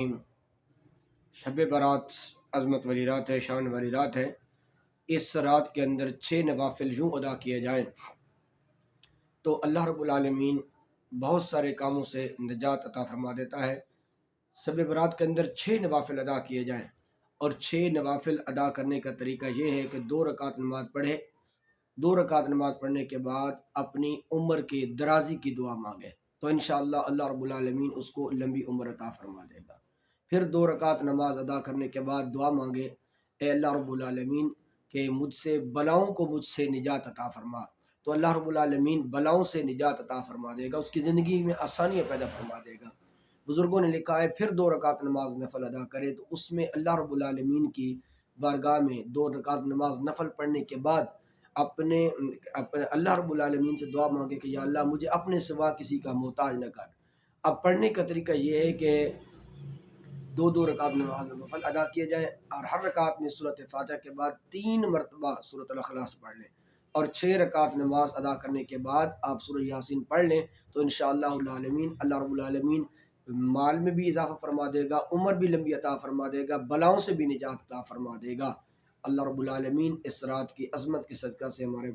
شب برات عظمت والی رات ہے، شان والی رات ہے۔ اس رات کے اندر 6 نوافل یوں ادا کیے جائیں تو اللہ رب العالمین بہت سارے کاموں سے نجات عطا فرما دیتا ہے۔ شب برات کے اندر 6 نوافل ادا کیے جائیں، اور 6 نوافل ادا کرنے کا طریقہ یہ ہے کہ 2 رکعت نماز پڑھے، 2 رکعت نماز پڑھنے کے بعد اپنی عمر کی درازی کی دعا مانگے تو انشاءاللہ اللہ رب العالمین اس کو لمبی عمر عطا فرما دے گا۔ پھر 2 رکعت نماز ادا کرنے کے بعد دعا مانگے، اے اللہ رب العالمین کہ مجھ سے بلاؤں کو مجھ سے نجات عطا فرما، تو اللہ رب العالمین بلاؤں سے نجات عطا فرما دے گا، اس کی زندگی میں آسانیاں پیدا فرما دے گا۔ بزرگوں نے لکھا ہے پھر 2 رکعت نماز نفل ادا کرے تو اس میں اللہ رب العالمین کی بارگاہ میں 2 رکعت نماز نفل پڑھنے کے بعد اپنے اللہ رب العالمین سے دعا مانگے کہ یا اللہ مجھے اپنے سوا کسی کا محتاج نہ کر۔ اب پڑھنے کا طریقہ یہ ہے کہ 2 رکعت نماز نفل ادا کیے جائیں، اور ہر رکعت میں سورۃ فاتحہ کے بعد 3 مرتبہ سورۃ الاخلاص پڑھ لیں، اور 6 رکعت نماز ادا کرنے کے بعد آپ سورہ یاسین پڑھ لیں تو انشاءاللہ العالمین اللہ رب العالمین مال میں بھی اضافہ فرما دے گا، عمر بھی لمبی عطا فرما دے گا، بلاؤں سے بھی نجات عطا فرما دے گا۔ اللہ رب العالمین اس رات کی عظمت کے صدقہ سے ہمارے